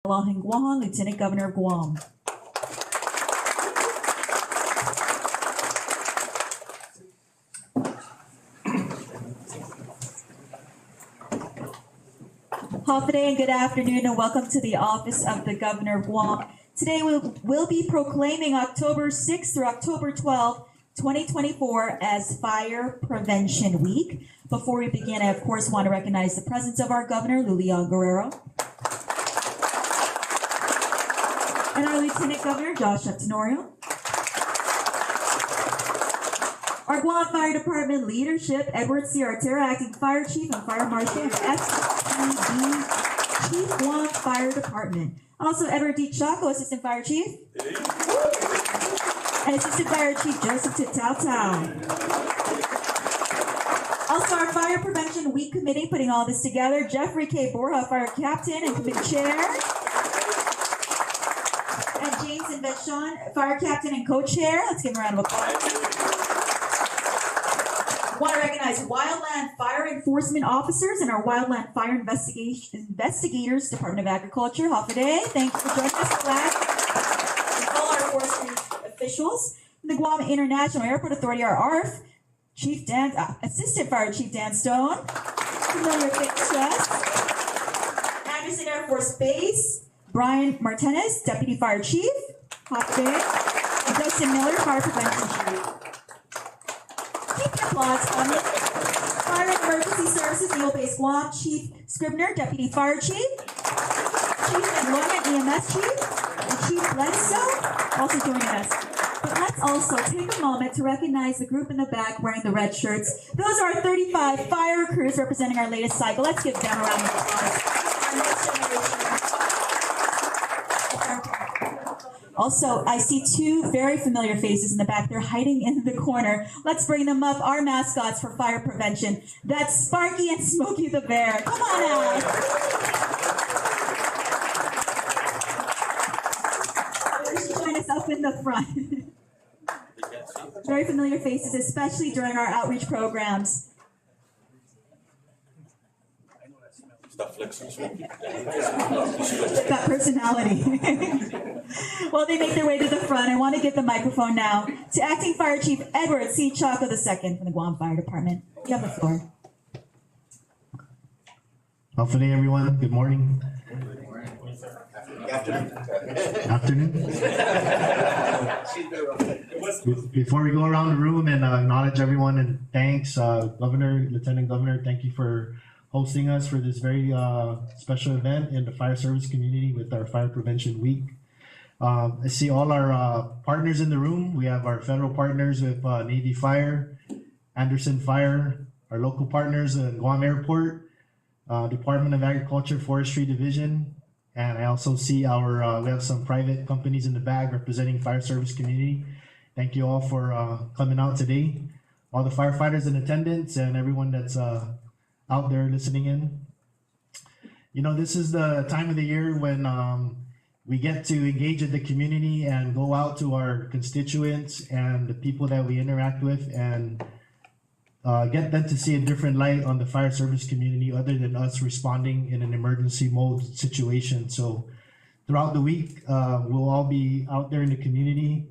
Guam, Lieutenant Governor of Guam. Hafide and good afternoon and welcome to the Office of the Governor of Guam. Today we'll be proclaiming October 6th through October 12th, 2024 as Fire Prevention Week. Before we begin, I of course want to recognize the presence of our Governor, Lilian Guerrero, and our Lieutenant Governor, Josh Tenorio. Our Guam Fire Department leadership, Edward C. Artera, Acting Fire Chief and Fire Marshal of FCD, Chief Guam Fire Department. Also, Edward D. Chaco, Assistant Fire Chief. And Assistant Fire Chief Joseph Tao. Also, our Fire Prevention Week Committee putting all this together, Jeffrey K. Borja, Fire Captain and Committee Chair. And James and Veshon, Fire Captain and Co-Chair. Let's give them a round of applause. I want to recognize Wildland Fire Enforcement Officers and our Wildland Fire Investigators, Department of Agriculture. Hafide, thank you for joining us. And all our forestry officials. The Guam International Airport Authority, our ARF, Assistant Fire Chief Dan Stone. Familiar face to us. Anderson Air Force Base, Brian Martinez, Deputy Fire Chief. Hafide. And Dustin Miller, Fire Prevention Chief. Applause coming. Fire and Emergency Services, Naval Base Guam, Chief Scribner, Deputy Fire Chief, Chief Employment EMS Chief, and Chief Bledsoe, also joining us. But let's also take a moment to recognize the group in the back wearing the red shirts. Those are our 35 fire crews representing our latest cycle. Let's give them a round of applause. Our next generation. Also, I see two very familiar faces in the back. They're hiding in the corner. Let's bring them up, our mascots for fire prevention. That's Sparky and Smokey the Bear. Come on out. Join us up in the front. Very familiar faces, especially during our outreach programs. Got personality. Well, they make their way to the front. I want to give the microphone now to Acting Fire Chief Edward C. Chaco II from the Guam Fire Department. You have the floor. Hafide, everyone. Good morning. Afternoon. Before we go around the room and acknowledge everyone and thanks, Governor, Lieutenant Governor, thank you for hosting us for this very special event in the fire service community with our Fire Prevention Week. I see all our partners in the room. We have our federal partners with Navy Fire, Anderson Fire, our local partners at Guam Airport, Department of Agriculture, Forestry Division, and I also see we have some private companies in the back representing fire service community. Thank you all for coming out today. All the firefighters in attendance and everyone that's out there listening in. You know, this is the time of the year when we get to engage in the community and go out to our constituents and the people that we interact with and get them to see a different light on the fire service community other than us responding in an emergency mode situation. So throughout the week, we'll all be out there in the community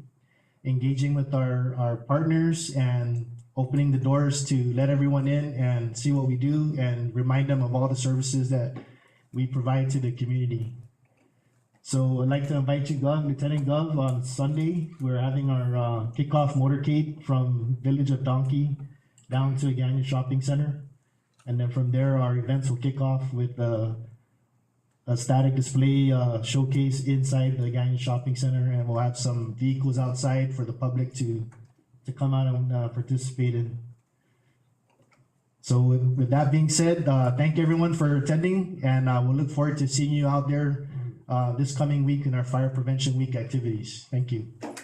engaging with our partners and opening the doors to let everyone in and see what we do and remind them of all the services that we provide to the community. So I'd like to invite you, Lieutenant Gov, on Sunday. We're having our kickoff motorcade from Village of Donkey down to Agana Shopping Center. And then from there, our events will kick off with a static display showcase inside the Agana Shopping Center. And we'll have some vehicles outside for the public to come out and participate in. So with that being said, thank everyone for attending, and we'll look forward to seeing you out there this coming week in our Fire Prevention Week activities. Thank you. Now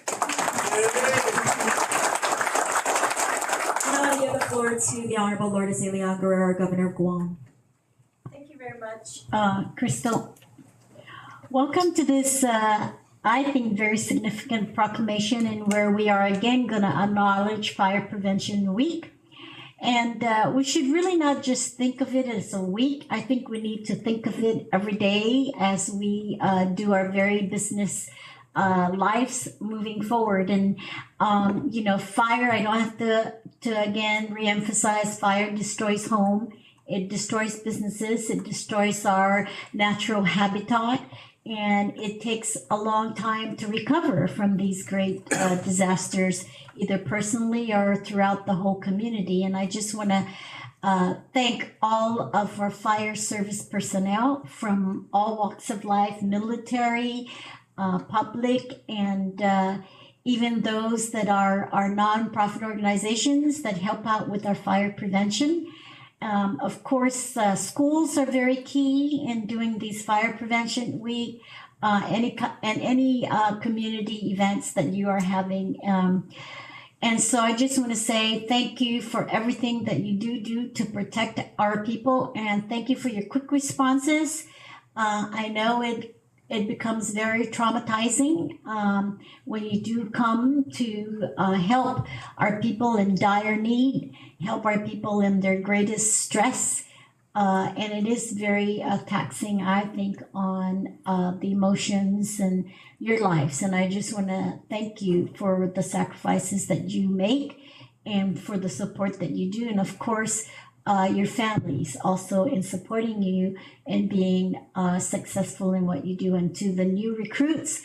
I give the floor to the Honorable Lourdes Lilian Guerrero, Governor of Guam. Thank you very much, Crystal. Welcome to this I think, very significant proclamation, and where we are again going to acknowledge Fire Prevention Week. And we should really not just think of it as a week. I think we need to think of it every day as we do our very business lives moving forward. And fire, I don't have to again reemphasize, fire destroys home, it destroys businesses, it destroys our natural habitat, and it takes a long time to recover from these great disasters, either personally or throughout the whole community. And I just want to thank all of our fire service personnel from all walks of life, military, public, and even those that are nonprofit organizations that help out with our fire prevention. Of course, schools are very key in doing these fire prevention week, any community events that you are having. And so I just want to say thank you for everything that you do to protect our people, and thank you for your quick responses. I know it becomes very traumatizing when you do come to help our people in dire need, help our people in their greatest stress. And it is very taxing, I think, on the emotions and your lives. And I just want to thank you for the sacrifices that you make and for the support that you do. And of course, your families also in supporting you and being successful in what you do. And to the new recruits,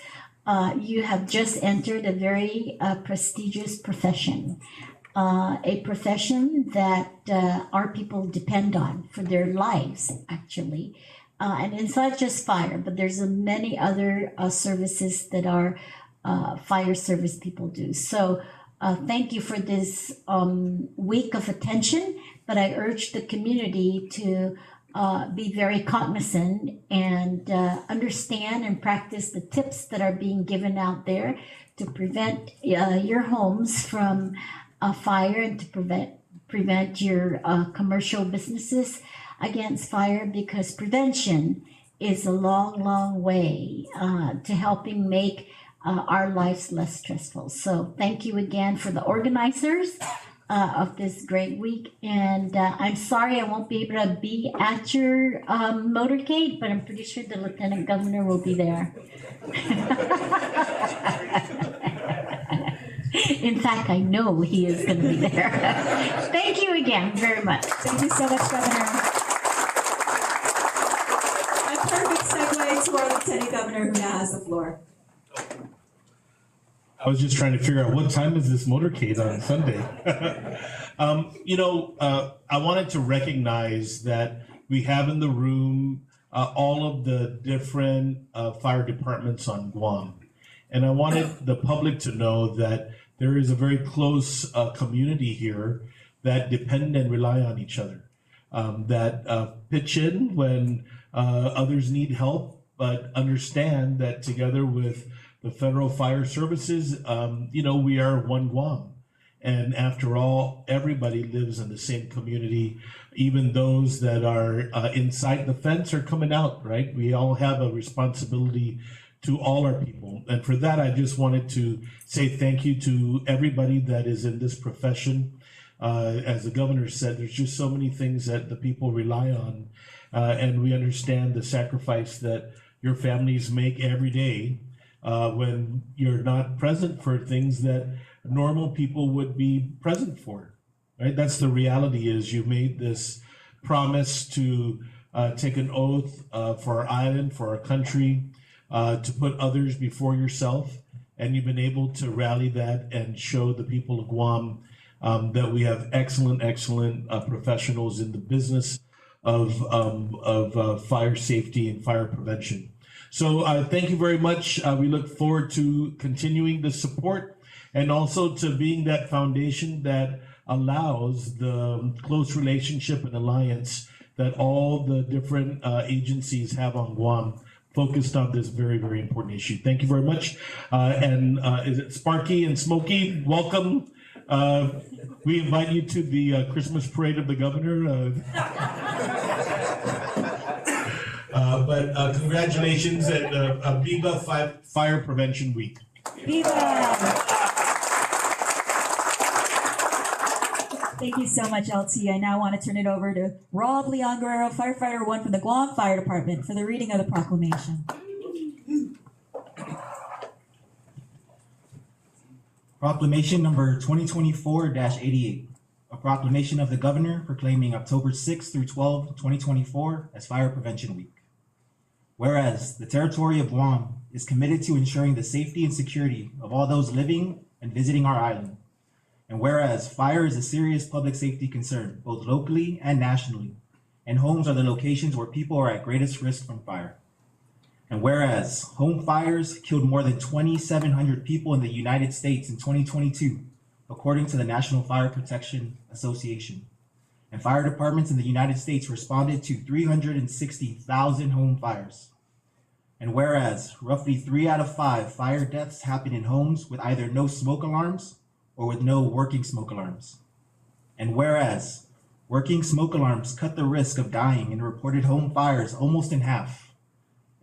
you have just entered a very prestigious profession, a profession that our people depend on for their lives, actually. And it's not just fire, but there's many other services that our fire service people do. So thank you for this week of attention, but I urge the community to be very cognizant and understand and practice the tips that are being given out there to prevent your homes from fire and to prevent your commercial businesses against fire, because prevention is a long way to helping make our lives less stressful. So thank you again for the organizers of this great week. And I'm sorry I won't be able to be at your motorcade, but I'm pretty sure the Lieutenant Governor will be there. In fact, I know he is going to be there. Thank you again very much. Thank you so much, Governor. A perfect segue to our Lieutenant Governor, who now has the floor. I was just trying to figure out what time is this motorcade on Sunday. I wanted to recognize that we have in the room all of the different fire departments on Guam. And I wanted the public to know that there is a very close community here that depend and rely on each other, that pitch in when others need help, but understand that together with the federal fire services, we are one Guam. And after all, everybody lives in the same community. Even those that are inside the fence are coming out, right? We all have a responsibility to all our people. And for that, I just wanted to say thank you to everybody that is in this profession. As the governor said, there's just so many things that the people rely on. And we understand the sacrifice that your families make every day when you're not present for things that normal people would be present for, right? That's the reality. Is you made this promise to take an oath for our island, for our country, to put others before yourself, and you've been able to rally that and show the people of Guam that we have excellent professionals in the business of fire safety and fire prevention. So thank you very much. We look forward to continuing the support and also to being that foundation that allows the close relationship and alliance that all the different agencies have on Guam, focused on this very important issue. Thank you very much. And is it Sparky and Smokey? Welcome. We invite you to the Christmas parade of the governor. But congratulations and Viva Fire Prevention Week. Viva! Thank you so much, LT. I now want to turn it over to Rob Leon Guerrero, Firefighter 1 from the Guam Fire Department, for the reading of the proclamation. Proclamation number 2024-88, a proclamation of the governor proclaiming October 6 through 12, 2024 as Fire Prevention Week. Whereas the territory of Guam is committed to ensuring the safety and security of all those living and visiting our island. And whereas fire is a serious public safety concern, both locally and nationally, and homes are the locations where people are at greatest risk from fire. And whereas home fires killed more than 2,700 people in the United States in 2022, according to the National Fire Protection Association, and fire departments in the United States responded to 360,000 home fires. And whereas roughly 3 out of 5 fire deaths happen in homes with either no smoke alarms or with no working smoke alarms. And whereas working smoke alarms cut the risk of dying in reported home fires almost in half.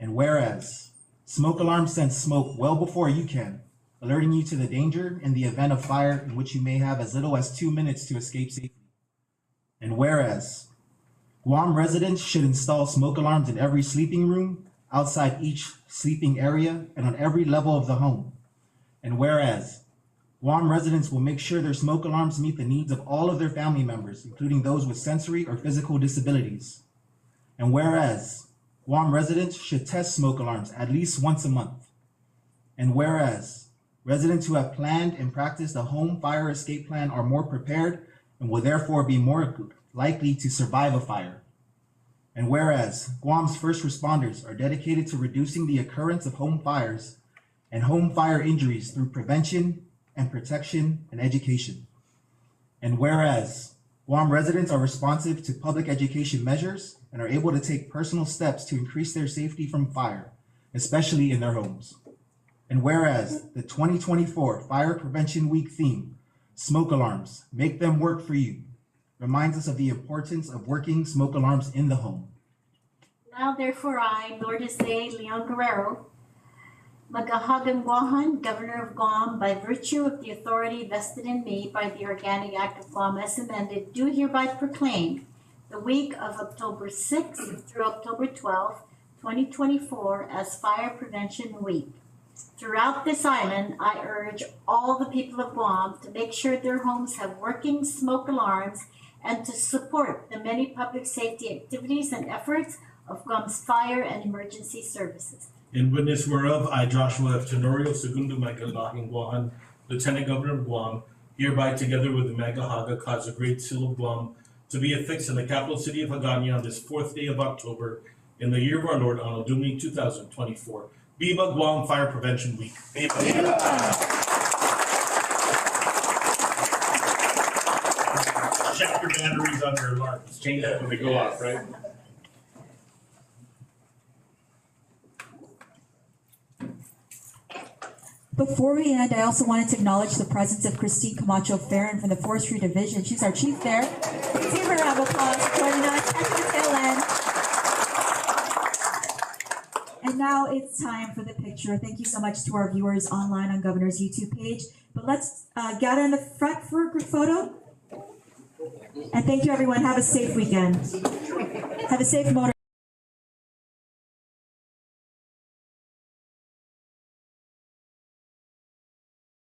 And whereas smoke alarms sense smoke well before you can, alerting you to the danger in the event of fire in which you may have as little as 2 minutes to escape safely. And whereas Guam residents should install smoke alarms in every sleeping room, outside each sleeping area, and on every level of the home. And whereas Guam residents will make sure their smoke alarms meet the needs of all of their family members, including those with sensory or physical disabilities. And whereas Guam residents should test smoke alarms at least once a month. And whereas residents who have planned and practiced a home fire escape plan are more prepared and will therefore be more likely to survive a fire. And whereas Guam's first responders are dedicated to reducing the occurrence of home fires and home fire injuries through prevention and protection and education. And whereas Guam residents are responsive to public education measures and are able to take personal steps to increase their safety from fire, especially in their homes. And whereas the 2024 Fire Prevention Week theme, Smoke Alarms, Make Them Work For You, reminds us of the importance of working smoke alarms in the home. Now therefore I, Lourdes A. Leon Guerrero, Magahagan Guahan, Governor of Guam, by virtue of the authority vested in me by the Organic Act of Guam as amended, do hereby proclaim the week of October 6th through October 12th, 2024 as Fire Prevention Week. Throughout this island, I urge all the people of Guam to make sure their homes have working smoke alarms and to support the many public safety activities and efforts of Guam's fire and emergency services. In witness whereof, I, Joshua F. Tenorio, Segundo Magalaking Guahan, Lieutenant Governor of Guam, hereby together with the Magahaga cause the Great Seal of Guam to be affixed in the capital city of Hagåtña on this 4th day of October in the year of our Lord, Anno Domini 2024. Viva Guam Fire Prevention Week. Viva. Viva. Check your batteries on your alarms. Change it when they go off, right? Before we end, I also wanted to acknowledge the presence of Christine Camacho Farron from the Forestry Division. She's our chief there. Please give her a round of applause for joining us at the tail end. And now it's time for the picture. Thank you so much to our viewers online on Governor's YouTube page. But let's gather in the front for a group photo. And thank you, everyone. Have a safe weekend. Have a safe motor.